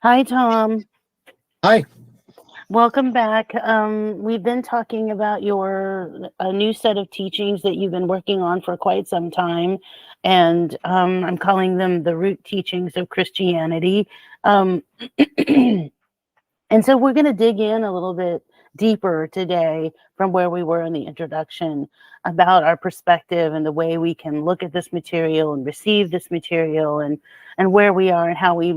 Hi, Tom. Hi. Welcome back. We've been talking about your a new set of teachings that you've been working on for quite some time, and I'm calling them the root teachings of Christianity. Um, and so we're going to dig in a little bit deeper today from where we were in the introduction about our perspective and the way we can look at this material and receive this material and where we are and how we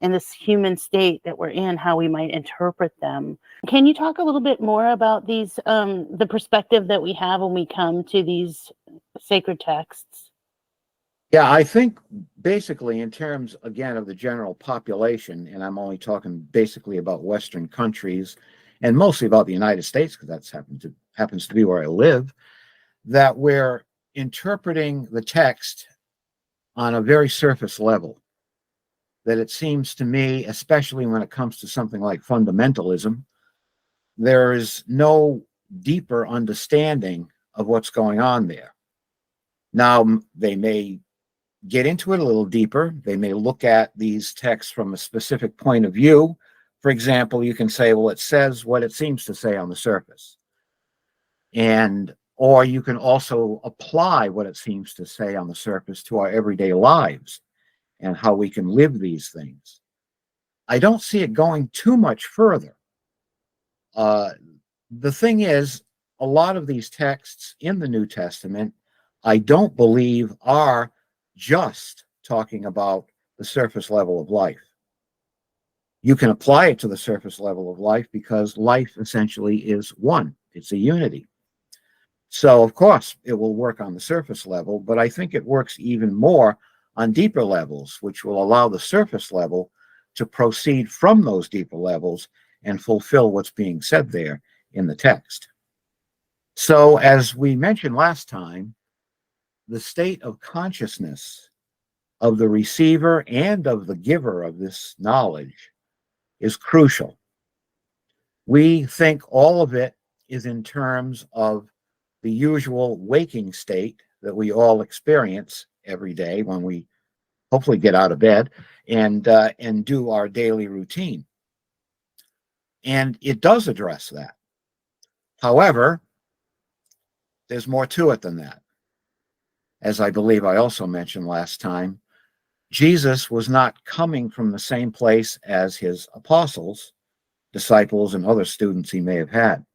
in this human state that we're in, how we might interpret them. Can you talk a little bit more about these the perspective that we have when we come to these sacred texts? Yeah, I think basically in terms, again, of the general population, and I'm only talking basically about Western countries and mostly about the United States, because happens to be where I live, that we're interpreting the text on a very surface level. That it seems to me, especially when it comes to something like fundamentalism, there is no deeper understanding of what's going on there. Now, they may get into it a little deeper. They may look at these texts from a specific point of view. For example, you can say, well, it says what it seems to say on the surface. Or you can also apply what it seems to say on the surface to our everyday lives and how we can live these things. I don't see it going too much further. The thing is, a lot of these texts in the New Testament, I don't believe are just talking about the surface level of life. You can apply it to the surface level of life because life essentially is one. It's a unity. So, of course, it will work on the surface level, but I think it works even more on deeper levels, which will allow the surface level to proceed from those deeper levels and fulfill what's being said there in the text. So, as we mentioned last time, the state of consciousness of the receiver and of the giver of this knowledge is crucial. We think all of it is in terms of the usual waking state that we all experience every day when we hopefully get out of bed and do our daily routine. And it does address that. However, there's more to it than that. As I believe I also mentioned last time, Jesus was not coming from the same place as his apostles, disciples, and other students he may have had.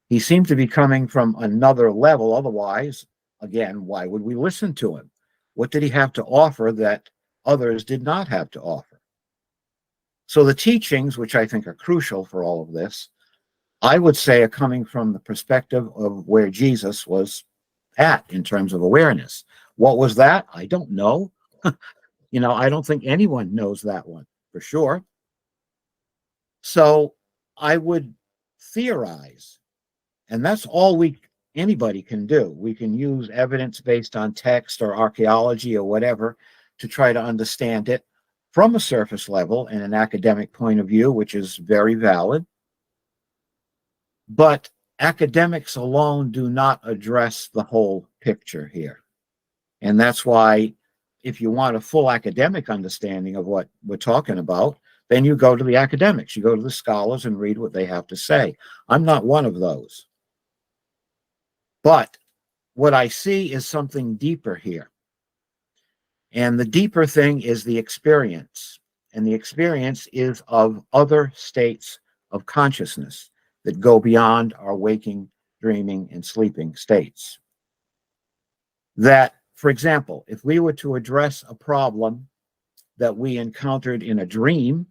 He seemed to be coming from another level. Otherwise, again, why would we listen to him? What did he have to offer that others did not have to offer? So the teachings, which I think are crucial for all of this, I would say are coming from the perspective of where Jesus was at in terms of awareness. What was that? I don't know. I don't think anyone knows that one for sure. So I would theorize, and that's all anybody can do. We can use evidence based on text or archaeology or whatever to try to understand it from a surface level and an academic point of view, which is very valid. But academics alone do not address the whole picture here. And that's why if you want a full academic understanding of what we're talking about, then you go to the academics, you go to the scholars and read what they have to say. I'm not one of those. But what I see is something deeper here. And the deeper thing is the experience. And the experience is of other states of consciousness that go beyond our waking, dreaming, and sleeping states. That, for example, if we were to address a problem that we encountered in a dream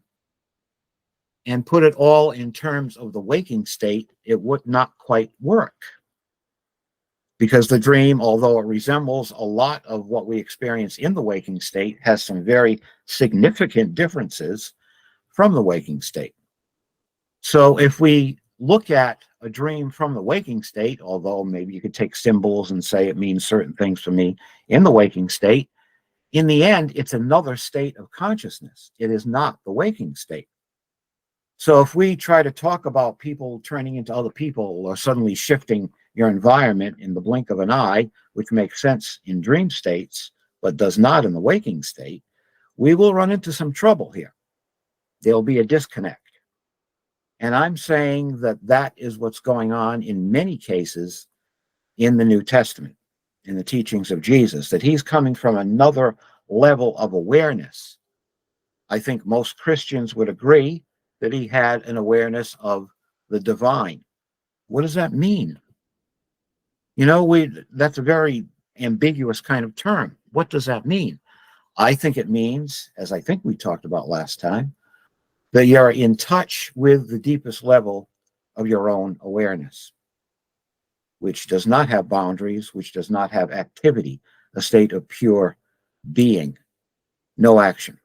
and put it all in terms of the waking state, it would not quite work. Because the dream, although it resembles a lot of what we experience in the waking state, has some very significant differences from the waking state. So if we look at a dream from the waking state, although maybe you could take symbols and say it means certain things for me in the waking state, in the end, it's another state of consciousness. It is not the waking state. So if we try to talk about people turning into other people or suddenly shifting your environment in the blink of an eye, which makes sense in dream states, but does not in the waking state, we will run into some trouble here. There'll be a disconnect. And I'm saying that that is what's going on in many cases in the New Testament, in the teachings of Jesus, that he's coming from another level of awareness. I think most Christians would agree that he had an awareness of the divine. What does that mean? You know, that's a very ambiguous kind of term. What does that mean? I think it means, as I think we talked about last time, that you're in touch with the deepest level of your own awareness, which does not have boundaries, which does not have activity, a state of pure being, no action.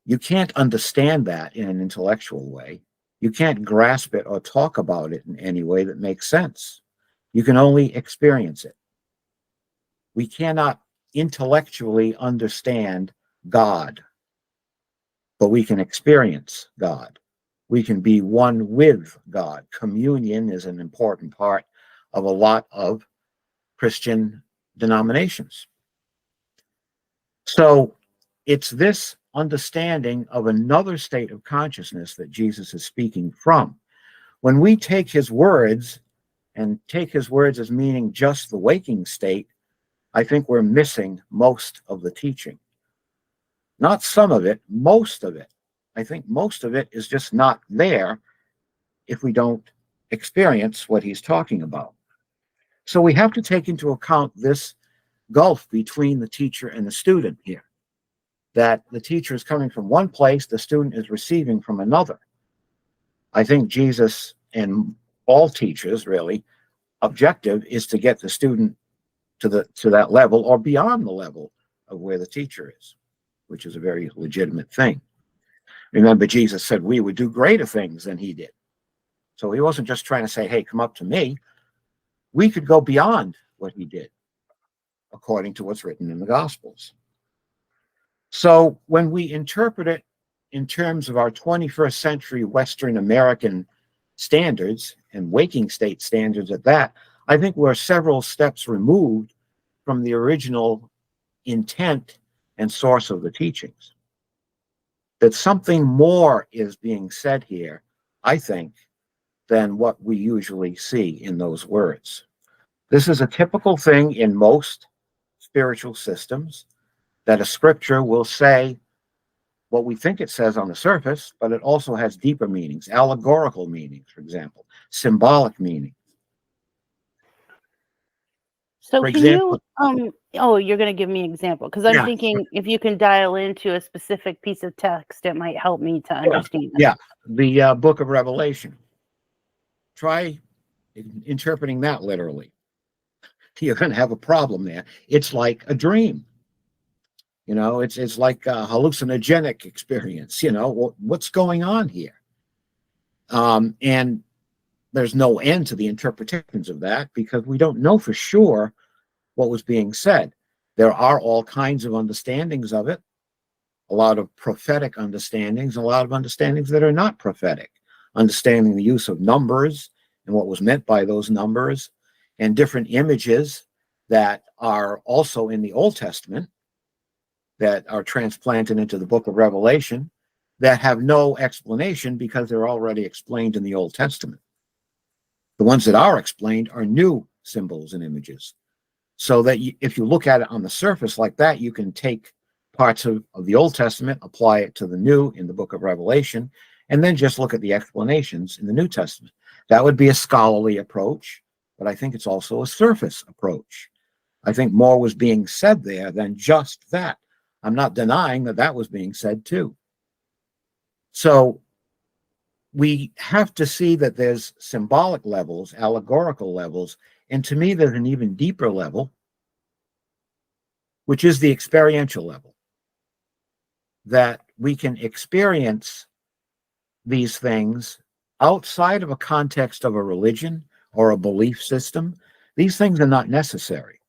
You can't understand that in an intellectual way. You can't grasp it or talk about it in any way that makes sense. You can only experience it. We cannot intellectually understand God, but we can experience God. We can be one with God. Communion is an important part of a lot of Christian denominations. So it's this understanding of another state of consciousness that Jesus is speaking from. When we take his words and take his words as meaning just the waking state, I think we're missing most of the teaching. Not some of it, most of it. I think most of it is just not there if we don't experience what he's talking about. So we have to take into account this gulf between the teacher and the student here, that the teacher is coming from one place, the student is receiving from another. I think Jesus and all teachers really objective is to get the student to that level or beyond the level of where the teacher is, which is a very legitimate thing. Remember, Jesus said we would do greater things than he did. So he wasn't just trying to say, hey, come up to me. We could go beyond what he did, according to what's written in the Gospels. So when we interpret it in terms of our 21st century Western American standards and waking state standards at that, I think we're several steps removed from the original intent and source of the teachings. That something more is being said here, I think, than what we usually see in those words. This is a typical thing in most spiritual systems, that a scripture will say what we think it says on the surface, but it also has deeper meanings, allegorical meanings, for example, symbolic meaning. So For can you, example, oh, you're going to give me an example because I'm yeah, thinking if you can dial into a specific piece of text, it might help me to understand. yeah, the book of Revelation. Try interpreting that literally. You're going to have a problem there. It's like a dream. You know, it's like a hallucinogenic experience. You know, what's going on here? And there's no end to the interpretations of that because we don't know for sure what was being said. There are all kinds of understandings of it, a lot of prophetic understandings, a lot of understandings that are not prophetic, understanding the use of numbers and what was meant by those numbers, and different images that are also in the Old Testament that are transplanted into the book of Revelation that have no explanation because they're already explained in the Old Testament. The ones that are explained are new symbols and images. So that if you look at it on the surface like that, you can take parts of the Old Testament, apply it to the new in the book of Revelation, and then just look at the explanations in the New Testament. That would be a scholarly approach, but I think it's also a surface approach. I think more was being said there than just that. I'm not denying that that was being said too. So we have to see that there's symbolic levels, allegorical levels, and to me, there's an even deeper level, which is the experiential level, that we can experience these things outside of a context of a religion or a belief system. These things are not necessary.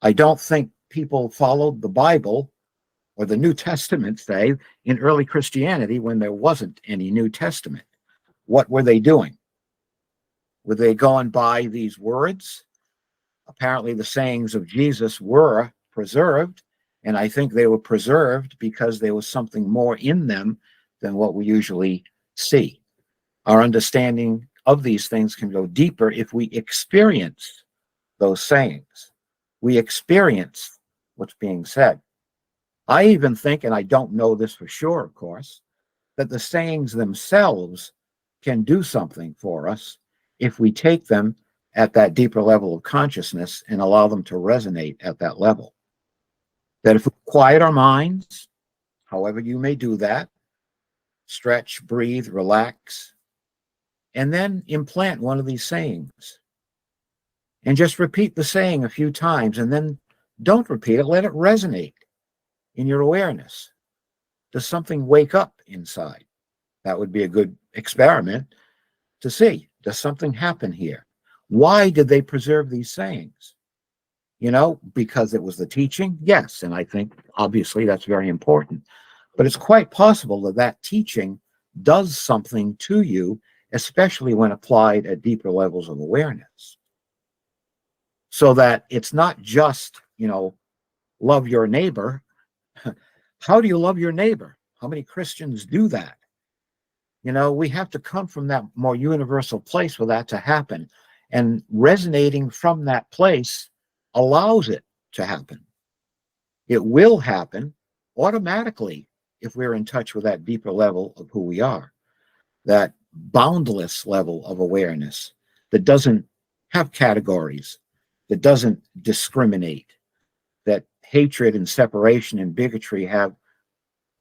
I don't think people followed the Bible or the New Testament, say, in early Christianity when there wasn't any New Testament. What were they doing? Were they going by these words? Apparently, the sayings of Jesus were preserved, And I think they were preserved because there was something more in them than what we usually see. Our understanding of these things can go deeper if we experience those sayings. We experience what's being said. I even think, and I don't know this for sure, of course, that the sayings themselves can do something for us if we take them at that deeper level of consciousness and allow them to resonate at that level. That if we quiet our minds, however you may do that, stretch, breathe, relax, and then implant one of these sayings. And just repeat the saying a few times, and then don't repeat it, let it resonate in your awareness. Does something wake up inside? That would be a good experiment to see. Does something happen here? Why did they preserve these sayings? Because it was the teaching? Yes, and I think obviously that's very important. But it's quite possible that that teaching does something to you, especially when applied at deeper levels of awareness. So that it's not just, love your neighbor. How do you love your neighbor? How many Christians do that? We have to come from that more universal place for that to happen. And resonating from that place allows it to happen. It will happen automatically if we're in touch with that deeper level of who we are, that boundless level of awareness that doesn't have categories, that doesn't discriminate, that hatred and separation and bigotry have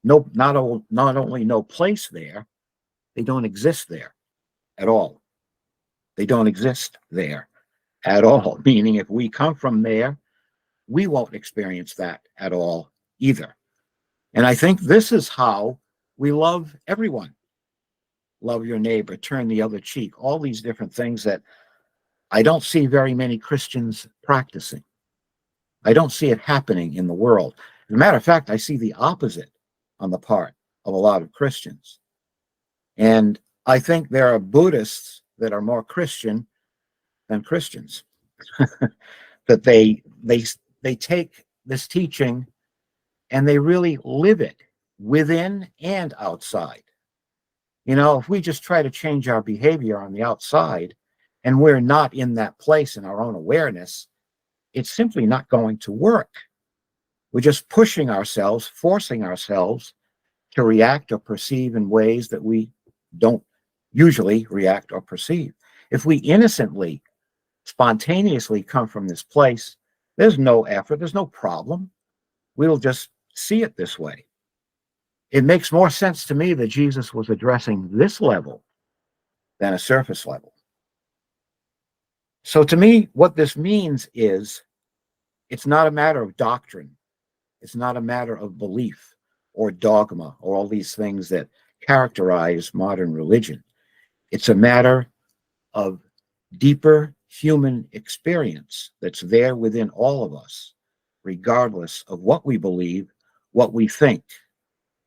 not only no place there, they don't exist there at all. They don't exist there at all, meaning if we come from there, we won't experience that at all either. And I think this is how we love everyone. Love your neighbor, turn the other cheek, all these different things that I don't see very many Christians practicing. I don't see it happening in the world. As a matter of fact, I see the opposite on the part of a lot of Christians. And I think there are Buddhists that are more Christian than Christians. That they take this teaching and they really live it within and outside. If we just try to change our behavior on the outside and we're not in that place in our own awareness, it's simply not going to work. We're just pushing ourselves, forcing ourselves to react or perceive in ways that we don't usually react or perceive. If we innocently, spontaneously come from this place, there's no effort, there's no problem. We'll just see it this way. It makes more sense to me that Jesus was addressing this level than a surface level. So to me, what this means is it's not a matter of doctrine. It's not a matter of belief or dogma or all these things that characterize modern religion. It's a matter of deeper human experience that's there within all of us, regardless of what we believe, what we think.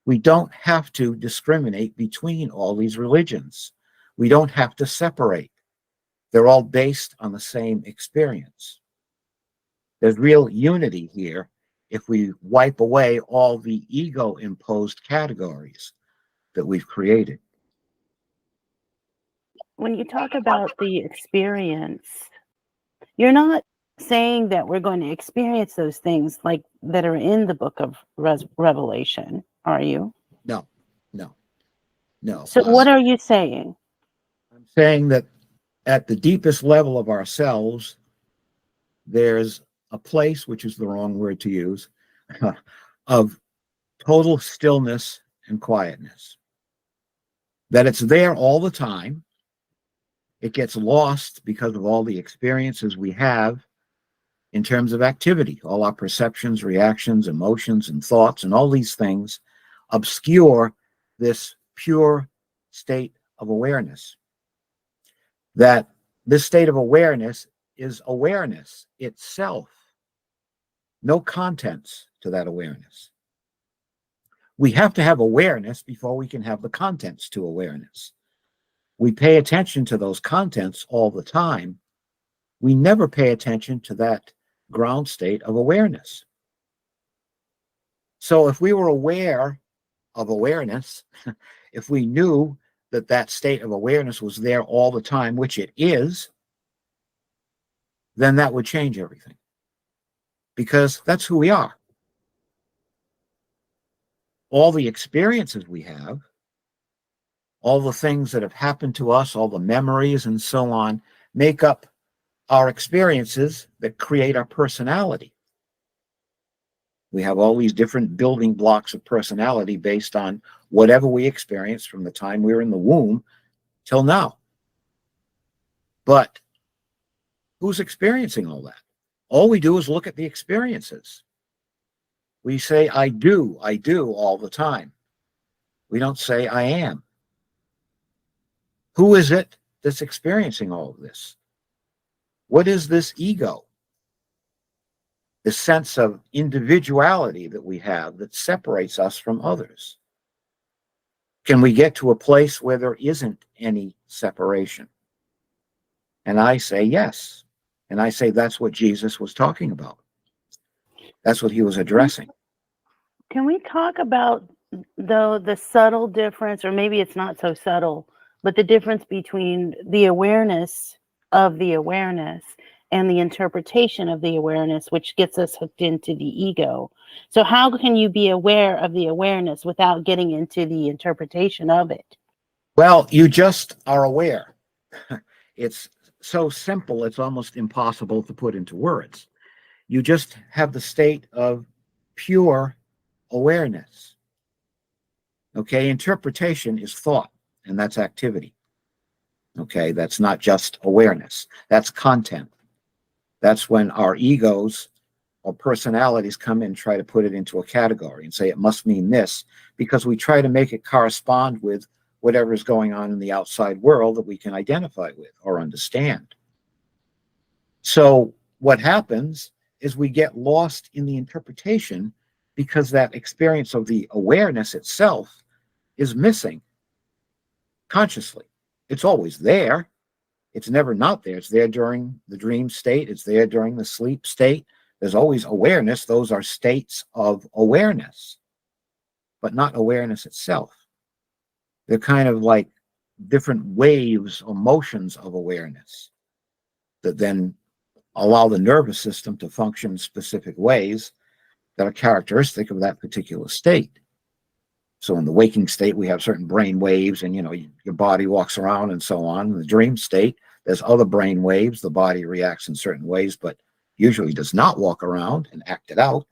We don't have to discriminate between all these religions. We don't have to separate. They're all based on the same experience. There's real unity here if we wipe away all the ego-imposed categories that we've created. When you talk about the experience, you're not saying that we're going to experience those things like that are in the book of Revelation, are you? No, no, no. So what are you saying? I'm saying that at the deepest level of ourselves, there's a place, which is the wrong word to use, of total stillness and quietness. That it's there all the time. It gets lost because of all the experiences we have in terms of activity. All our perceptions, reactions, emotions, and thoughts, and all these things obscure this pure state of awareness. That this state of awareness is awareness itself. No contents to that awareness. We have to have awareness before we can have the contents to awareness. We pay attention to those contents all the time. We never pay attention to that ground state of awareness. So if we were aware of awareness, if we knew that that state of awareness was there all the time, which it is, then that would change everything, because that's who we are. All the experiences we have, all the things that have happened to us, all the memories and so on, make up our experiences that create our personality. We have all these different building blocks of personality based on whatever we experienced from the time we were in the womb till now. But who's experiencing all that? All we do is look at the experiences. We say, I do all the time. We don't say, I am. Who is it that's experiencing all of this? What is this ego? The sense of individuality that we have that separates us from others. Can we get to a place where there isn't any separation? And I say yes. And I say that's what Jesus was talking about. That's what he was addressing. Can we talk about, though, the subtle difference, or maybe it's not so subtle, but the difference between the awareness of the awareness and the interpretation of the awareness, which gets us hooked into the ego? So how can you be aware of the awareness without getting into the interpretation of it? Well, you just are aware. It's so simple, it's almost impossible to put into words. You just have the state of pure awareness. Okay, interpretation is thought, and that's activity. Okay, that's not just awareness, that's content. That's when our egos or personalities come in and try to put it into a category and say it must mean this, because we try to make it correspond with whatever is going on in the outside world that we can identify with or understand. So what happens is we get lost in the interpretation because that experience of the awareness itself is missing consciously. It's always there. It's never not there. It's there during the dream state. It's there during the sleep state. There's always awareness. Those are states of awareness, but not awareness itself. They're kind of like different waves or motions of awareness that then allow the nervous system to function in specific ways that are characteristic of that particular state. So in the waking state, we have certain brain waves, and your body walks around and so on. In the dream state, there's other brain waves. The body reacts in certain ways, but usually does not walk around and act it out.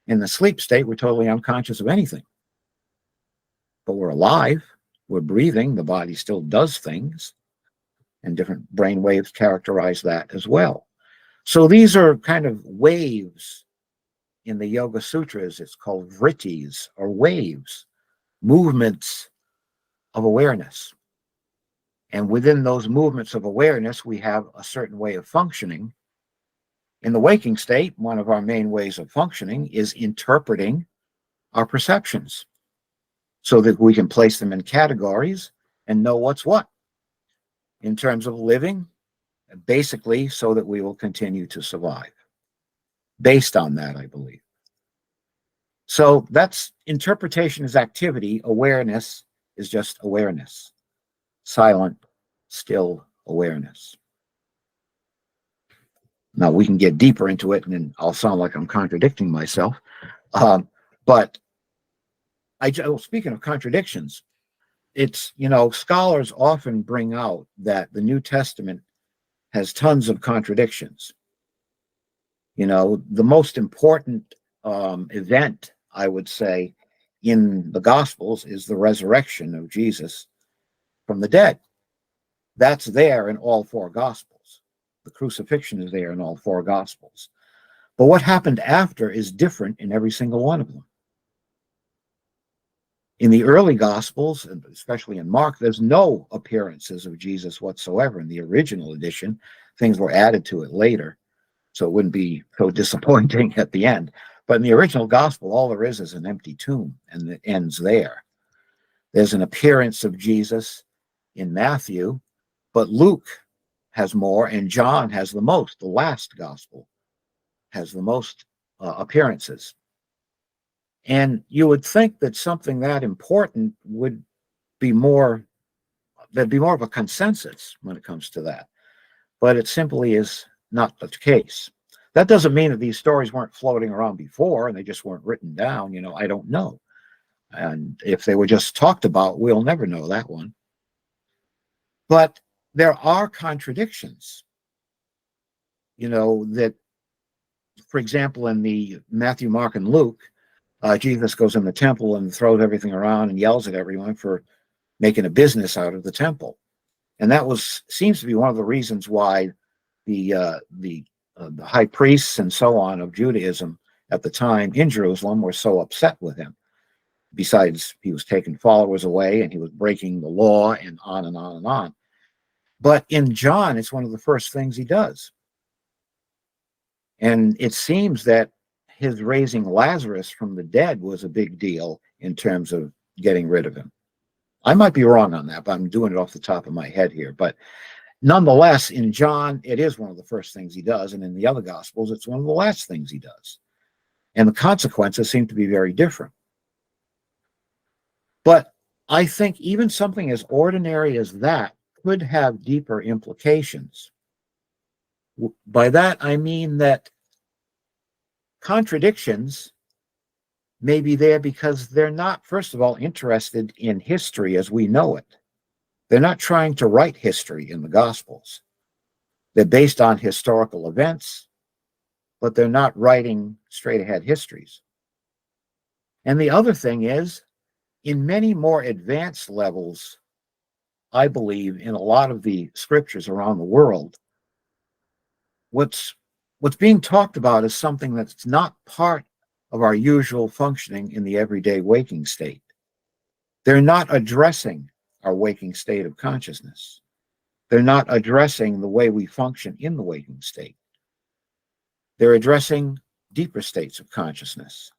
In the sleep state, we're totally unconscious of anything. But we're alive, we're breathing, the body still does things, and different brain waves characterize that as well. So these are kind of waves in the Yoga Sutras. It's called vrittis, or waves, movements of awareness. And within those movements of awareness, we have a certain way of functioning. In the waking state, one of our main ways of functioning is interpreting our perceptions so that we can place them in categories and know what's what in terms of living, basically so that we will continue to survive. Based on that, I believe. So that's interpretation is activity. Awareness is just awareness. Silent, still awareness. Now we can get deeper into it, and then I'll sound like I'm contradicting myself. But speaking of contradictions, it's, scholars often bring out that the New Testament has tons of contradictions. The most important event, I would say, in the Gospels is the resurrection of Jesus from the dead. That's there in all four Gospels. The crucifixion is there in all four Gospels. But what happened after is different in every single one of them. In the early Gospels, especially in Mark, there's no appearances of Jesus whatsoever. In the original edition, things were added to it later, so it wouldn't be so disappointing at the end. But in the original Gospel, all there is an empty tomb, and it ends there. There's an appearance of Jesus in Matthew, but Luke has more, and John has the most. The last Gospel has the most appearances. And you would think that something that important would be more, there'd be more of a consensus when it comes to that. But it simply is not the case. That doesn't mean that these stories weren't floating around before and they just weren't written down. I don't know. And if they were just talked about, we'll never know that one. But there are contradictions, that, for example, in the Matthew, Mark, and Luke, Jesus goes in the temple and throws everything around and yells at everyone for making a business out of the temple. And that seems to be one of the reasons why the high priests and so on of Judaism at the time in Jerusalem were so upset with him. Besides, he was taking followers away and he was breaking the law and on and on and on. But in John, it's one of the first things he does. And it seems that his raising Lazarus from the dead was a big deal in terms of getting rid of him. I might be wrong on that, but I'm doing it off the top of my head here. But nonetheless, in John, it is one of the first things he does. And in the other Gospels, it's one of the last things he does. And the consequences seem to be very different. But I think even something as ordinary as that could have deeper implications. By that, I mean that contradictions may be there because they're not, first of all, interested in history as we know it. They're not trying to write history in the Gospels. They're based on historical events, but they're not writing straight ahead histories. And the other thing is, in many more advanced levels, I believe, in a lot of the scriptures around the world, what's being talked about is something that's not part of our usual functioning in the everyday waking state. They're not addressing our waking state of consciousness. They're not addressing the way we function in the waking state. They're addressing deeper states of consciousness.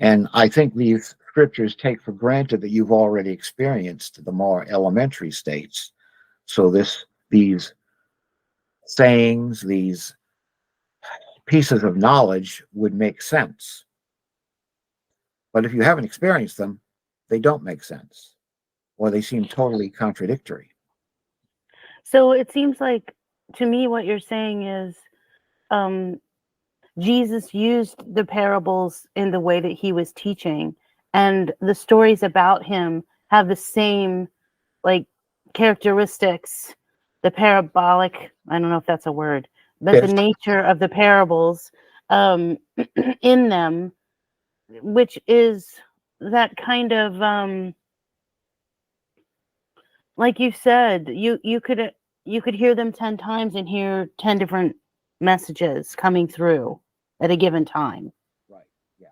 And I think these scriptures take for granted that you've already experienced the more elementary states. So these sayings, these pieces of knowledge would make sense. But if you haven't experienced them, they don't make sense, or they seem totally contradictory. So it seems like, to me, what you're saying is, Jesus used the parables in the way that he was teaching, and the stories about him have the same, like, characteristics, the parabolic, I don't know if that's a word, but the Yes. nature of the parables in them, which is that kind of, like you said, you could hear them 10 times and hear 10 different messages coming through at a given time. Right. Yeah.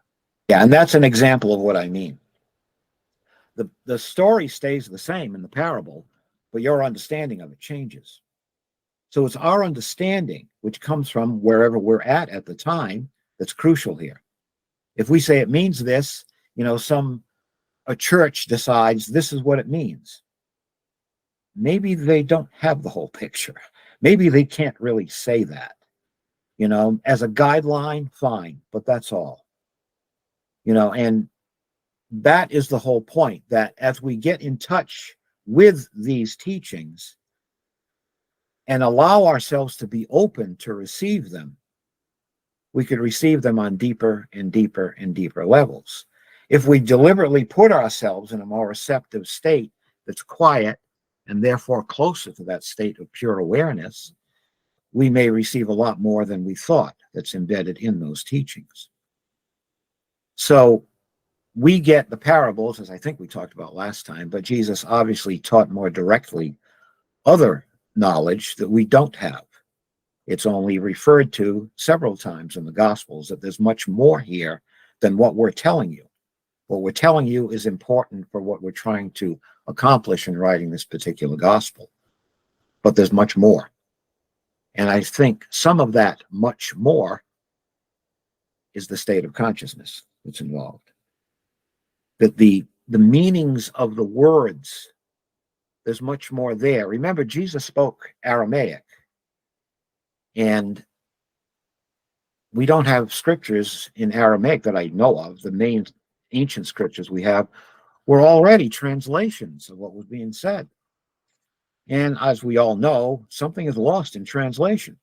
Yeah, and that's an example of what I mean. The story stays the same in the parable, but your understanding of it changes. So it's our understanding, which comes from wherever we're at the time, that's crucial here. If we say it means this, a church decides this is what it means. Maybe they don't have the whole picture. Maybe they can't really say that. As a guideline, fine, but that's all. And that is the whole point, that as we get in touch with these teachings and allow ourselves to be open to receive them, we could receive them on deeper and deeper and deeper levels. If we deliberately put ourselves in a more receptive state that's quiet and therefore closer to that state of pure awareness, we may receive a lot more than we thought that's embedded in those teachings. So we get the parables, as I think we talked about last time, but Jesus obviously taught more directly other knowledge that we don't have. It's only referred to several times in the Gospels that there's much more here than what we're telling you. What we're telling you is important for what we're trying to accomplish in writing this particular gospel. But there's much more. And I think some of that much more is the state of consciousness that's involved. That the meanings of the words, there's much more there. Remember, Jesus spoke Aramaic, and we don't have scriptures in Aramaic that I know of. The main ancient scriptures we have were already translations of what was being said. And as we all know, something is lost in translation.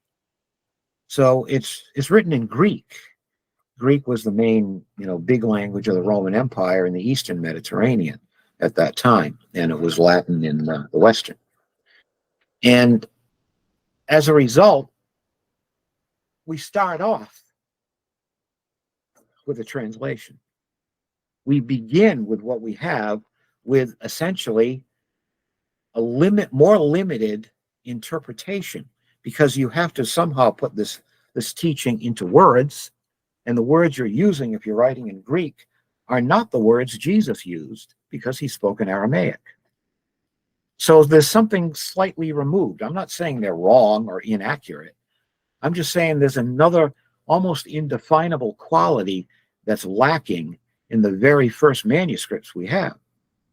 So it's written in Greek. Greek was the main, big language of the Roman Empire in the Eastern Mediterranean at that time, and it was Latin in the Western. And as a result, we start off with a translation. We begin with what we have, with essentially a more limited interpretation, because you have to somehow put this teaching into words, and the words you're using, if you're writing in Greek, are not the words Jesus used, because he spoke in Aramaic. So there's something slightly removed. I'm not saying they're wrong or inaccurate. I'm just saying there's another almost indefinable quality that's lacking in the very first manuscripts we have.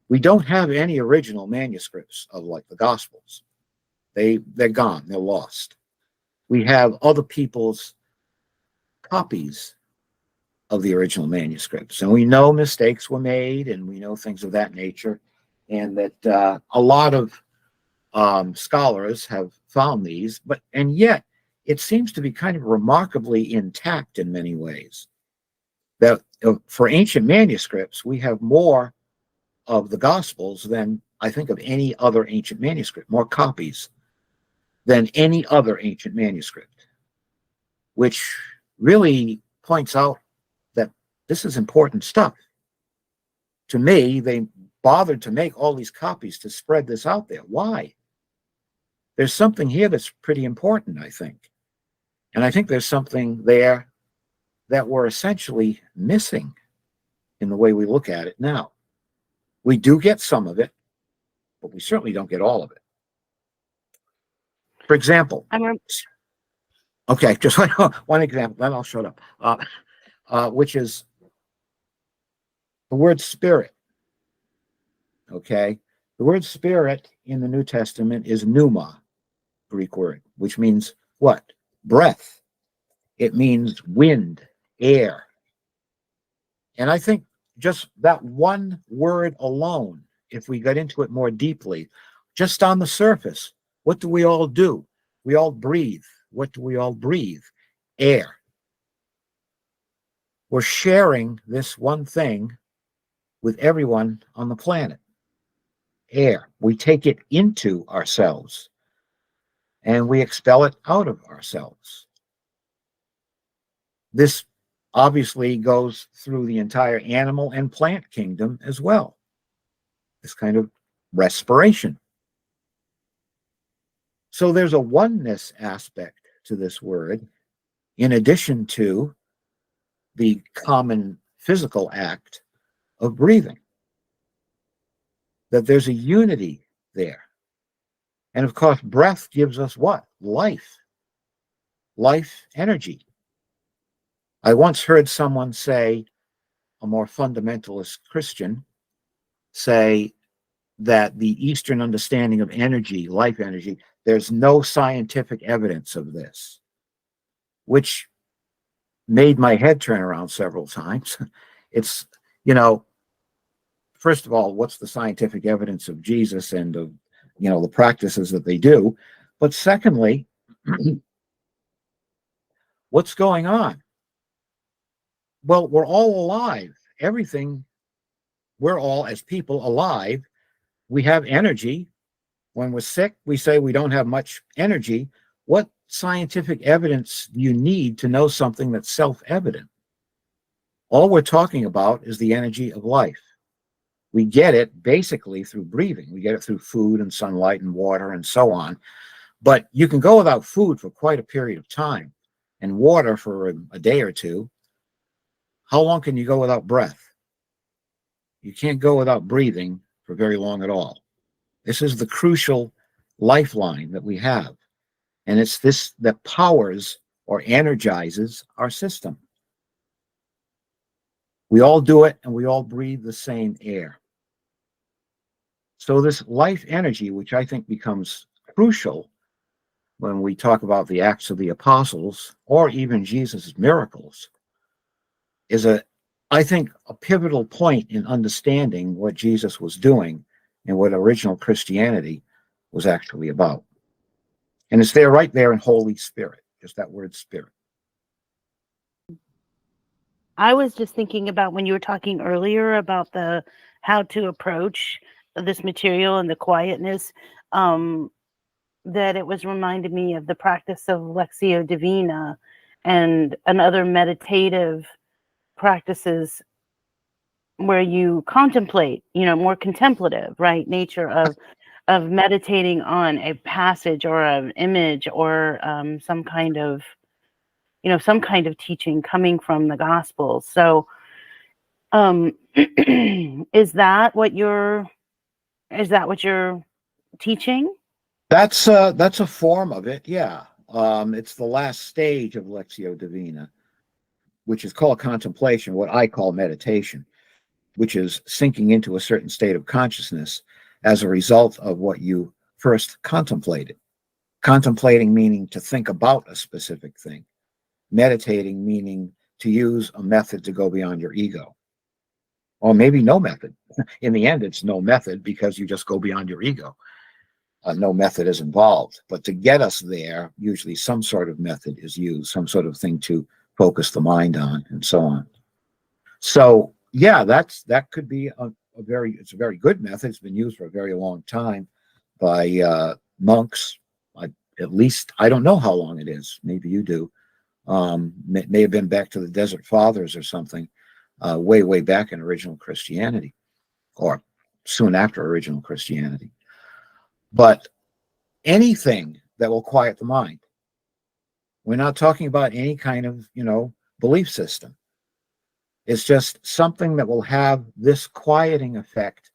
We don't have any original manuscripts of, like, the Gospels. They're gone. They're lost. We have other people's copies of the original manuscripts, and we know mistakes were made, and we know things of that nature, and that a lot of scholars have found these, and yet it seems to be kind of remarkably intact in many ways. That for ancient manuscripts, we have more of the Gospels than I think of any other ancient manuscript, more copies than any other ancient manuscript, which really points out that this is important stuff. To me, they bothered to make all these copies to spread this out there. Why? There's something here that's pretty important, I think. And I think there's something there that we're essentially missing in the way we look at it now. We do get some of it, but we certainly don't get all of it. For example, okay, just one example, then I'll shut up, which is the word spirit. Okay, the word spirit in the New Testament is pneuma, Greek word, which means what? Breath. It means wind, air. And I think just that one word alone, if we got into it more deeply, just on the surface, what do we all do? We all breathe. What do we all breathe? Air. We're sharing this one thing with everyone on the planet. Air. We take it into ourselves and we expel it out of ourselves. This obviously goes through the entire animal and plant kingdom as well. This kind of respiration. So there's a oneness aspect to this word, in addition to the common physical act of breathing. That there's a unity there. And of course, breath gives us what? Life. Life energy. I once heard someone say, a more fundamentalist Christian, say that the Eastern understanding of energy, life energy, there's no scientific evidence of this, which made my head turn around several times. It's, first of all, what's the scientific evidence of Jesus and of, the practices that they do? But secondly, what's going on? Well, we're all alive. Everything, we're all, as people, alive. We have energy. When we're sick, we say we don't have much energy. What scientific evidence do you need to know something that's self-evident? All we're talking about is the energy of life. We get it basically through breathing. We get it through food and sunlight and water and so on. But you can go without food for quite a period of time and water for a day or two. How long can you go without breath? You can't go without breathing for very long at all. This is the crucial lifeline that we have. And it's this that powers or energizes our system. We all do it, and we all breathe the same air. So this life energy, which I think becomes crucial when we talk about the Acts of the Apostles or even Jesus' miracles, is a I think a pivotal point in understanding what Jesus was doing and what original Christianity was actually about. And it's there right there in Holy Spirit, just that word spirit. I was just thinking about when you were talking earlier about the how to approach this material and the quietness, um, that it was reminding me of the practice of Lectio Divina and other meditative practices where you contemplate, more contemplative, right? Nature of meditating on a passage or an image or some kind of teaching coming from the Gospels. So, is that what you're teaching? That's a form of it, yeah. It's the last stage of Lectio Divina, which is called contemplation, what I call meditation, which is sinking into a certain state of consciousness as a result of what you first contemplated. Contemplating meaning to think about a specific thing, meditating meaning to use a method to go beyond your ego. Or maybe no method. In the end, it's no method because you just go beyond your ego. No method is involved. But to get us there, usually some sort of method is used, some sort of thing to focus the mind on, and so on. So yeah, that could be it's a very good method. It's been used for a very long time by monks. At least I don't know how long it is. Maybe you do. May have been back to the Desert Fathers or something, way back in original Christianity, or soon after original Christianity. But anything that will quiet the mind. We're not talking about any kind of, belief system. It's just something that will have this quieting effect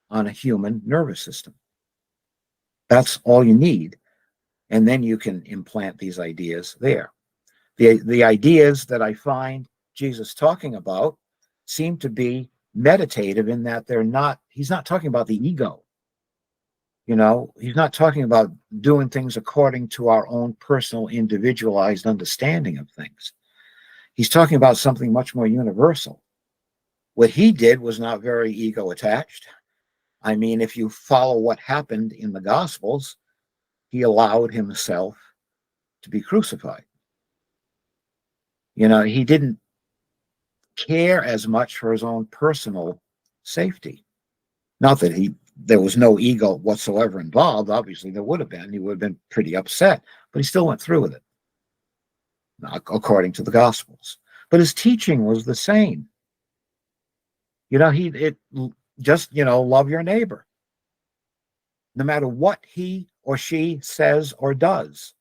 on a human nervous system. That's all you need. And then you can implant these ideas there. The ideas that I find Jesus talking about seem to be meditative in that he's not talking about the ego. He's not talking about doing things according to our own personal, individualized understanding of things. He's talking about something much more universal. What he did was not very ego attached. I mean, if you follow what happened in the Gospels, he allowed himself to be crucified. He didn't care as much for his own personal safety. Not that there was no ego whatsoever involved. Obviously, there would have been. He would have been pretty upset, but he still went through with it, according to the Gospels. But his teaching was the same. Love your neighbor. No matter what he or she says or does,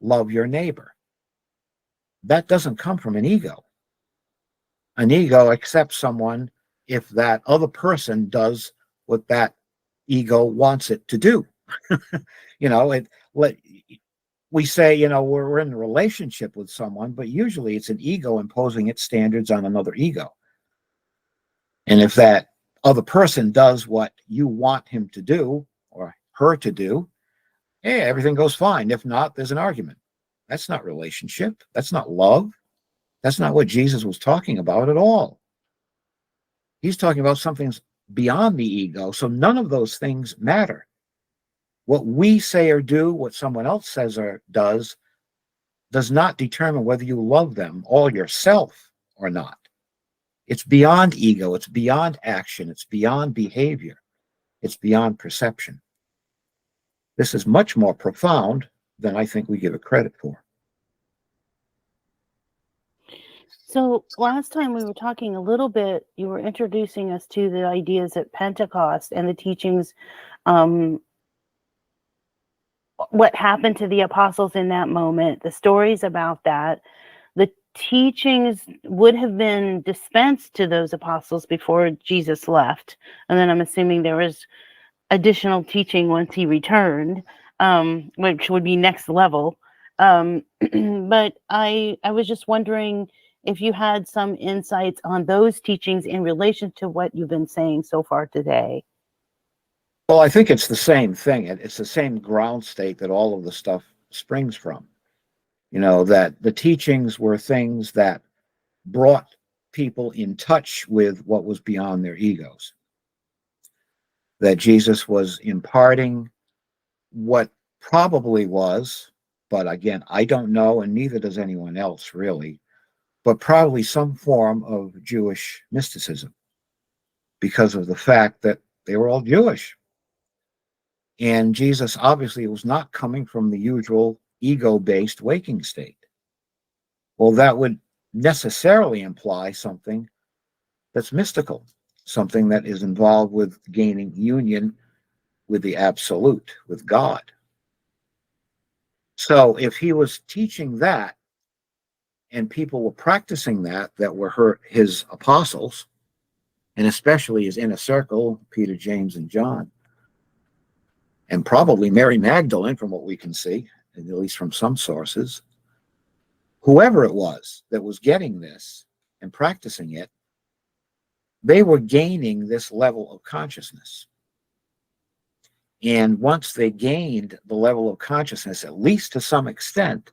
love your neighbor. That doesn't come from an ego. An ego accepts someone if that other person does what that ego wants it to do. We say, we're in a relationship with someone, but usually it's an ego imposing its standards on another ego. And if that other person does what you want him to do or her to do, hey, everything goes fine. If not, there's an argument. That's not relationship. That's not love. That's not what Jesus was talking about at all. He's talking about something beyond the ego. So none of those things matter. What we say or do, what someone else says or does not determine whether you love them or yourself or not. It's beyond ego. It's beyond action. It's beyond behavior. It's beyond perception. This is much more profound than I think we give it credit for. So last time we were talking a little bit, you were introducing us to the ideas at Pentecost and the teachings, what happened to the apostles in that moment, the stories about that. The teachings would have been dispensed to those apostles before Jesus left. And then I'm assuming there was additional teaching once he returned, which would be next level. But I was just wondering if you had some insights on those teachings in relation to what you've been saying so far today. Well, I think it's the same thing. It's the same ground state that all of the stuff springs from. That the teachings were things that brought people in touch with what was beyond their egos. That Jesus was imparting what probably was, but again, I don't know, and neither does anyone else really, but probably some form of Jewish mysticism because of the fact that they were all Jewish. And Jesus obviously was not coming from the usual ego based waking state. Well, that would necessarily imply something that's mystical, something that is involved with gaining union with the absolute, with God. So if he was teaching that and people were practicing that were his apostles, and especially his inner circle, Peter, James, and John, and probably Mary Magdalene, from what we can see, at least from some sources, whoever it was that was getting this and practicing it, they were gaining this level of consciousness. And once they gained the level of consciousness, at least to some extent,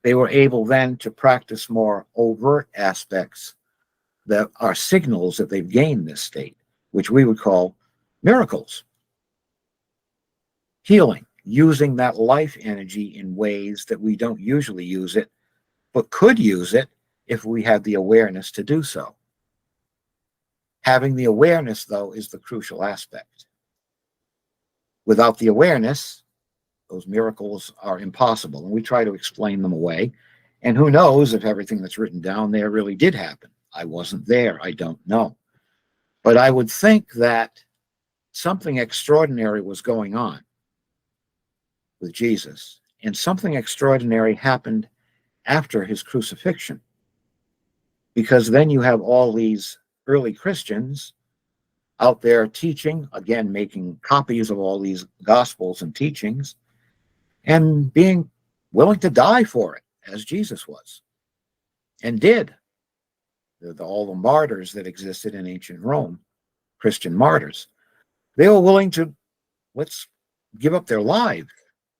they were able then to practice more overt aspects that are signals that they've gained this state, which we would call miracles. Healing, using that life energy in ways that we don't usually use it, but could use it if we had the awareness to do so. Having the awareness, though, is the crucial aspect. Without the awareness, those miracles are impossible, and we try to explain them away. And who knows if everything that's written down there really did happen. I wasn't there. I don't know. But I would think that something extraordinary was going on with Jesus, and something extraordinary happened after his crucifixion, because then you have all these early Christians out there teaching, again, making copies of all these gospels and teachings, and being willing to die for it, as Jesus was, and did. All the martyrs that existed in ancient Rome, Christian martyrs, they were willing to, let's give up their lives.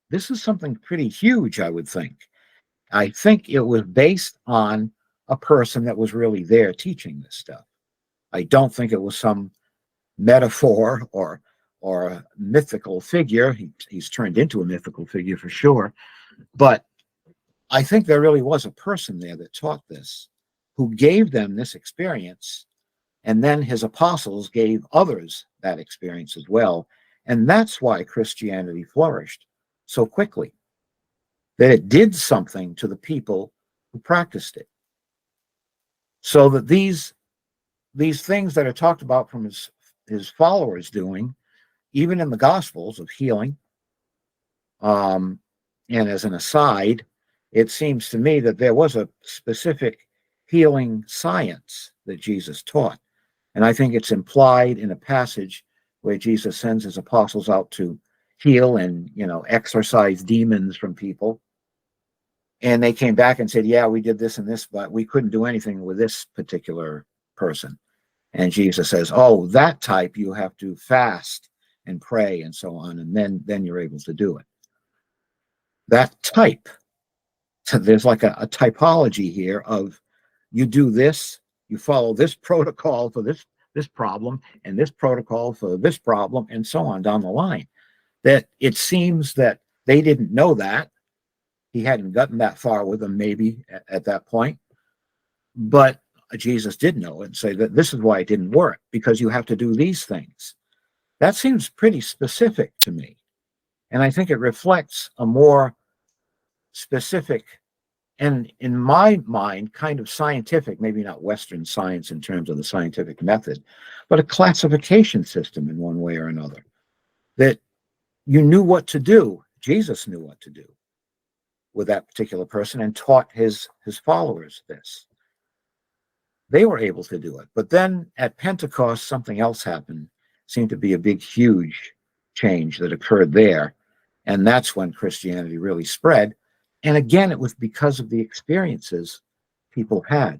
This is something pretty huge, I would think. I think it was based on a person that was really there teaching this stuff. I don't think it was some metaphor or a mythical figure. He's turned into a mythical figure for sure. But I think there really was a person there that taught this, who gave them this experience, and then his apostles gave others that experience as well. And that's why Christianity flourished so quickly, that it did something to the people who practiced it. So that these things that are talked about from his followers doing, even in the Gospels, of healing, and as an aside, it seems to me that there was a specific healing science that Jesus taught. And I think it's implied in a passage where Jesus sends his apostles out to heal and, exorcise demons from people. And they came back and said, yeah, we did this and this, but we couldn't do anything with this particular person. And Jesus says, oh, that type, you have to fast and pray and so on, and then you're able to do it. That type, so there's like a typology here of, you do this, you follow this protocol for this problem, and this protocol for this problem, and so on down the line. That it seems that they didn't know that. He hadn't gotten that far with them maybe at that point. But Jesus did know it and say that this is why it didn't work, because you have to do these things. That seems pretty specific to me. And I think it reflects a more specific, and in my mind, kind of scientific, maybe not Western science in terms of the scientific method, but a classification system in one way or another. That you knew what to do. Jesus knew what to do with that particular person and taught his followers this. They were able to do it. But then at Pentecost, something else happened. Seemed to be a big, huge change that occurred there. And that's when Christianity really spread. And again, it was because of the experiences people had.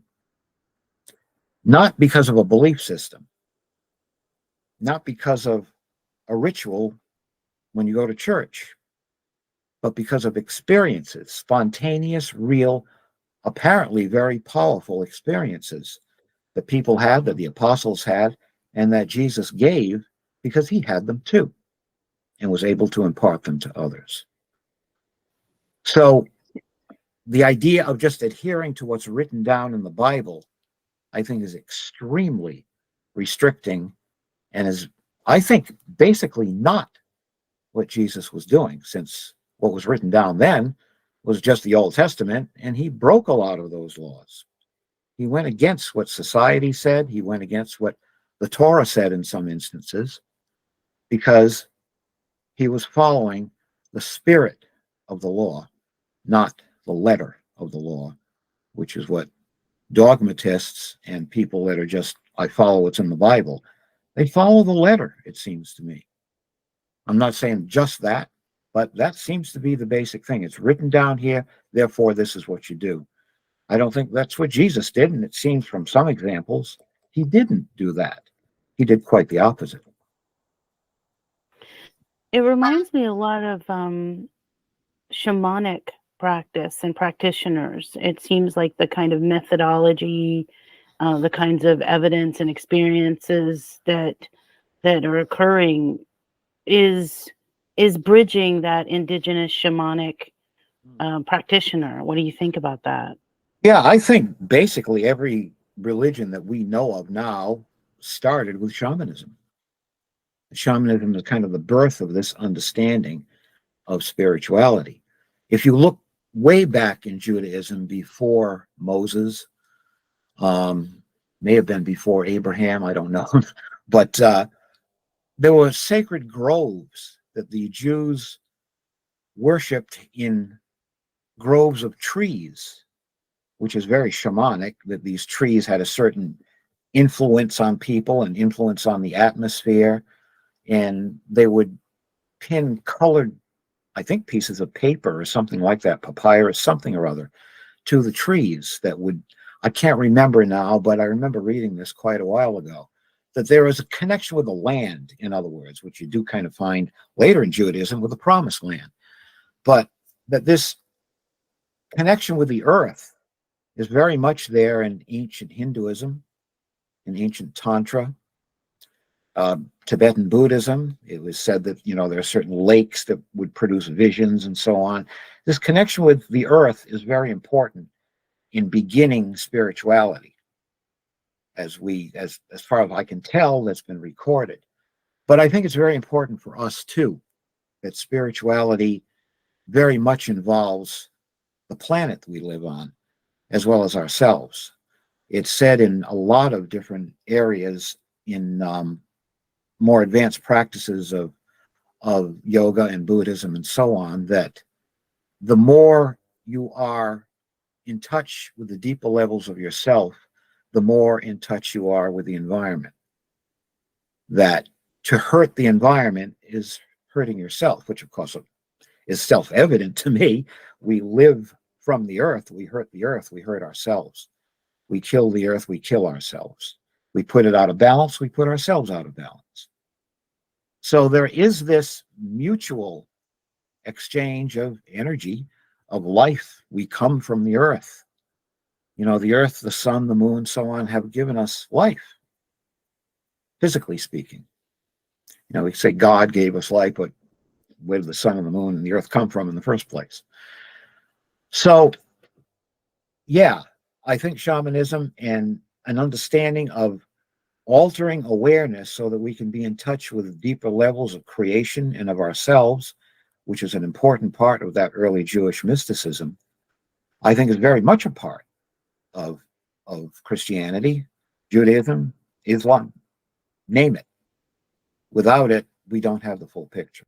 Not because of a belief system. Not because of a ritual when you go to church. But because of experiences, spontaneous, real, apparently very powerful experiences that people had, that the apostles had, and that Jesus gave because he had them too and was able to impart them to others. So the idea of just adhering to what's written down in the Bible, I think, is extremely restricting and is, I think, basically not what Jesus was doing, since what was written down then was just the Old Testament, and he broke a lot of those laws. He went against what society said. He went against what the Torah said in some instances, because he was following the spirit of the law, not the letter of the law, which is what dogmatists and people that are just, I follow what's in the Bible, they follow the letter, it seems to me. I'm not saying just that, but that seems to be the basic thing. It's written down here, therefore this is what you do. I don't think that's what Jesus did, and it seems from some examples he didn't do that. He did quite the opposite. It reminds me a lot of shamanic practice and practitioners. It seems like the kind of methodology, the kinds of evidence and experiences that are occurring is bridging that indigenous shamanic practitioner. What do you think about that? Yeah, I think basically every religion that we know of now started with shamanism. Shamanism is kind of the birth of this understanding of spirituality. If you look way back in Judaism before Moses, may have been before Abraham, I don't know, but there were sacred groves that the Jews worshipped in groves of trees, which is very shamanic, that these trees had a certain influence on people and influence on the atmosphere. And they would pin colored, I think, pieces of paper or something like that, papyrus, something or other, to the trees that would, I can't remember now, but I remember reading this quite a while ago, that there is a connection with the land, in other words, which you do kind of find later in Judaism with the promised land. But that this connection with the earth is very much there in ancient Hinduism, in ancient Tantra, Tibetan Buddhism. It was said that, there are certain lakes that would produce visions and so on. This connection with the earth is very important in beginning spirituality, as far as I can tell, that's been recorded. But I think it's very important for us too, that spirituality very much involves the planet we live on, as well as ourselves. It's said in a lot of different areas in more advanced practices of yoga and Buddhism and so on, that the more you are in touch with the deeper levels of yourself, the more in touch you are with the environment. That to hurt the environment is hurting yourself, which of course is self-evident to me. We live from the earth, we hurt the earth, we hurt ourselves. We kill the earth, we kill ourselves. We put it out of balance, we put ourselves out of balance. So there is this mutual exchange of energy, of life. We come from the earth. The earth, the sun, the moon, so on, have given us life, physically speaking. We say God gave us life, but where did the sun and the moon and the earth come from in the first place? So, yeah, I think shamanism and an understanding of altering awareness so that we can be in touch with deeper levels of creation and of ourselves, which is an important part of that early Jewish mysticism, I think is very much a part of Christianity, Judaism, Islam, name it. Without it, we don't have the full picture.